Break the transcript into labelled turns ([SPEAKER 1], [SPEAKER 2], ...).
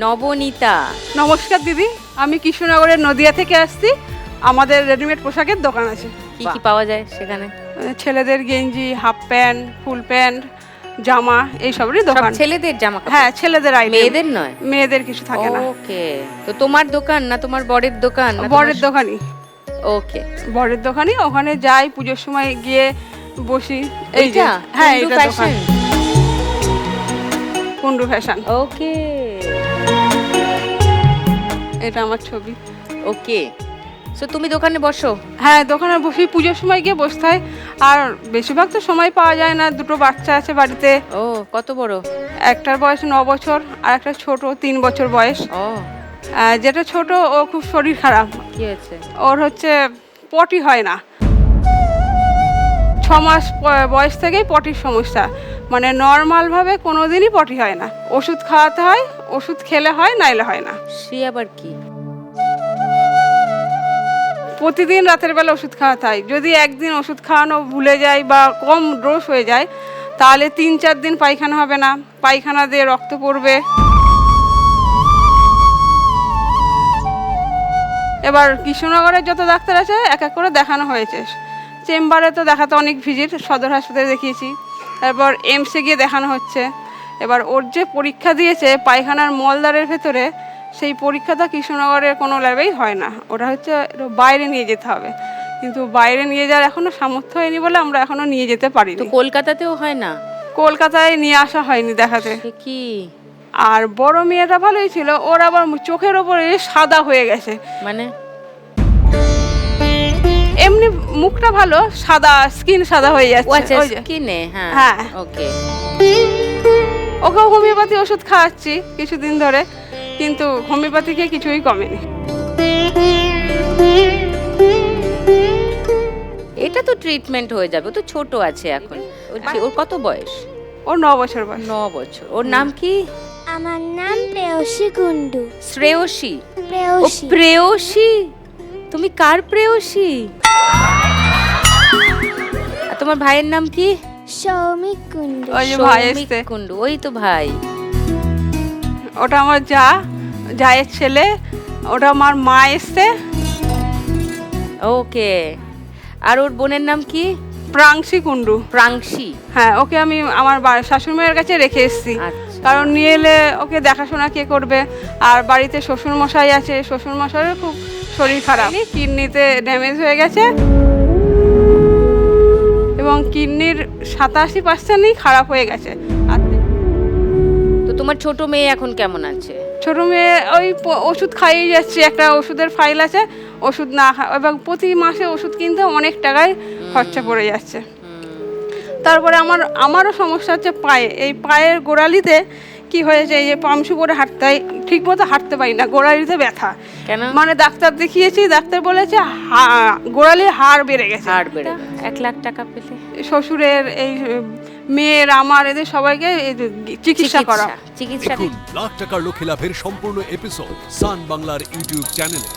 [SPEAKER 1] নবনীতা।
[SPEAKER 2] নমস্কার দিদি, আমি কৃষ্ণনগরের নদিয়া থেকে আসছি। আমাদের রেডিমেড পোশাকের দোকান আছে।
[SPEAKER 1] কি কি পাওয়া যায় সেখানে?
[SPEAKER 2] ছেলেদের গেঞ্জি, হাফ প্যান্ট, ফুল প্যান্ট, জামা, এইসবেরই
[SPEAKER 1] সব
[SPEAKER 2] দোকান।
[SPEAKER 1] ছেলেদের জামা কাপড়?
[SPEAKER 2] হ্যাঁ, ছেলেদের আইটেম।
[SPEAKER 1] মেয়েদের নয়?
[SPEAKER 2] মেয়েদের কিছু থাকে না।
[SPEAKER 1] ওকে, তো তোমার দোকান না তোমার বরের দোকান?
[SPEAKER 2] বরের দোকানই।
[SPEAKER 1] ওকে,
[SPEAKER 2] বরের দোকানই, ওখানে যাই, পুজোর সময় গিয়ে বসি।
[SPEAKER 1] এইটা?
[SPEAKER 2] হ্যাঁ,
[SPEAKER 1] কুন্ডু
[SPEAKER 2] এটা দোকান।
[SPEAKER 1] ফ্যাশন।
[SPEAKER 2] কুন্ডু ফ্যাশন।
[SPEAKER 1] ওকে
[SPEAKER 2] এটা আমার ছবি।
[SPEAKER 1] ওকে, সো তুমি দোকানে বসো?
[SPEAKER 2] হ্যাঁ, দোকানে বসি, পুজোর সময় গিয়ে বসতে হয়। আর বেশিরভাগ তো সময় পাওয়া যায় না, দুটো বাচ্চা আছে বাড়িতে।
[SPEAKER 1] ও, কত বড়?
[SPEAKER 2] একটার বয়স 9 বছর আর একটা ছোট 3 বছর বয়স।
[SPEAKER 1] ও,
[SPEAKER 2] যেটা ছোট, ও খুব শরীর খারাপ।
[SPEAKER 1] কি হয়েছে?
[SPEAKER 2] ওর হচ্ছে পটি হয় না। 6 মাস বয়স থেকেই পটির সমস্যা, মানে নর্মালভাবে কোনো দিনই পটি হয় না। ওষুধ খাওয়াতে হয়, ওষুধ খেলে হয়, নাইলে হয় না।
[SPEAKER 1] সে আবার কি?
[SPEAKER 2] প্রতিদিন রাতের বেলা ওষুধ খাওয়াতে হয়। যদি একদিন ওষুধ খাওয়ানো ভুলে যায় বা কম ডোজ হয়ে যায়, তাহলে 3-4 দিন পায়খানা হবে না, পায়খানা দিয়ে রক্ত পড়বে। এবার কৃষ্ণনগরের যত ডাক্তার আছে এক এক করে দেখানো হয়েছে। চেম্বারে তো দেখাতে অনেক ভিজিট, সদর হাসপাতালে দেখিয়েছি, তারপর এমসে গিয়ে দেখানো হচ্ছে। এবার ওর যে পরীক্ষা দিয়েছে পায়খানার মলদ্বারের ভেতরে, সেই পরীক্ষাটা কৃষ্ণনগরের কোনো ল্যাবেই হয় না। ওটা হচ্ছে বাইরে নিয়ে যেতে হবে, কিন্তু বাইরে নিয়ে যাওয়ার এখনও সামর্থ্য হয়নি বলে আমরা এখনও নিয়ে যেতে
[SPEAKER 1] তো
[SPEAKER 2] পারিনি।
[SPEAKER 1] কলকাতাতেও হয় না?
[SPEAKER 2] কলকাতায় নিয়ে আসা হয়নি দেখাতে।
[SPEAKER 1] সে কি?
[SPEAKER 2] আর বড় মেয়েটা ভালোই ছিল, ওর আবার চোখের ওপরে সাদা হয়ে গেছে।
[SPEAKER 1] মানে
[SPEAKER 2] এমনি মুখটা ভালো, সাদা, স্কিন সাদা হয়ে
[SPEAKER 1] ও
[SPEAKER 2] যাচ্ছে।
[SPEAKER 1] আচ্ছা,
[SPEAKER 2] ওই যে
[SPEAKER 1] স্কিনে। হ্যাঁ
[SPEAKER 2] হ্যাঁ।
[SPEAKER 1] ওকে।
[SPEAKER 2] ওকে হোমিওপ্যাথি ওষুধ খাওয়াচ্ছি কিছুদিন ধরে, কিন্তু হোমিওপ্যাথি খেয়ে কিছুই কমেনি।
[SPEAKER 1] এটা তো ট্রিটমেন্ট হয়ে যাবে, ও তো ছোট আছে এখন। ওর কত বয়স?
[SPEAKER 2] ওর 9 বছর বয়স।
[SPEAKER 1] 9 বছর। ওর নাম কি?
[SPEAKER 3] আমার নাম প্রেয়সী কুন্ডু।
[SPEAKER 1] শ্রেয়সী? ও
[SPEAKER 3] প্রেয়সী।
[SPEAKER 1] প্রেয়সী, তুমি কার প্রেয়সী? আর তোমার ভাইয়ের নাম কি?
[SPEAKER 3] সৌমিক কুন্ডু।
[SPEAKER 2] ওই যে ভাই
[SPEAKER 1] সৌমিক
[SPEAKER 2] এসছে,
[SPEAKER 1] কুন্ডু, ওই তো ভাই।
[SPEAKER 2] ওটা আমার জায়ের ছেলে, ওটা আমার মা এসছে।
[SPEAKER 1] ওকে, আর ওর বোনের নাম কি?
[SPEAKER 2] প্রাংশী কুন্ডু।
[SPEAKER 1] প্রাংশী।
[SPEAKER 2] হ্যাঁ, ওকে আমি আমার শাশুড়ি মায়ের কাছে রেখে এসেছি,
[SPEAKER 1] আচ্ছা।
[SPEAKER 2] কারণ নিয়ে এলে ওকে দেখাশোনা কে করবে। আর বাড়িতে শ্বশুর মশাই আছে, শ্বশুর মশাইয়ের খুব শরীর খারাপ, কিডনিতে ড্যামেজ হয়ে গেছে এবং কিডনির 87%ই খারাপ হয়ে গেছে। আর
[SPEAKER 1] তো তোমার ছোট মেয়ে এখন কেমন আছে?
[SPEAKER 2] ছোট মেয়ে ওই ওষুধ খাইয়ে যাচ্ছে, একটা ওষুধের ফাইল আছে, ওষুধ না এবং প্রতি মাসে ওষুধ কিনতে অনেক টাকায় খরচা পড়ে যাচ্ছে। তারপরে আমারও সমস্যা হচ্ছে পায়ে, এই পায়ের গোড়ালিতে কি হয়েছে, এই যে পামসু করে হাঁটতে হয়, ঠিক মতো হাঁটতে পারি না, গোড়ালিতে ব্যথা।
[SPEAKER 1] কেন?
[SPEAKER 2] মানে ডাক্তার দেখিয়েছি, ডাক্তার বলেছে গোড়ালির হাড় বেড়ে গেছে।
[SPEAKER 1] হাড় বেড়ে গেছে। 1 লাখ টাকা পেলে
[SPEAKER 2] শ্বশুরের, এই মেয়ের, আমার, এদের সবাইকে চিকিৎসা করা।
[SPEAKER 1] চিকিৎসা।
[SPEAKER 4] দেখুন লাখ টাকার লক্ষ্যে লাভের সম্পূর্ণ এপিসোড সান বাংলার ইউটিউব চ্যানেলে।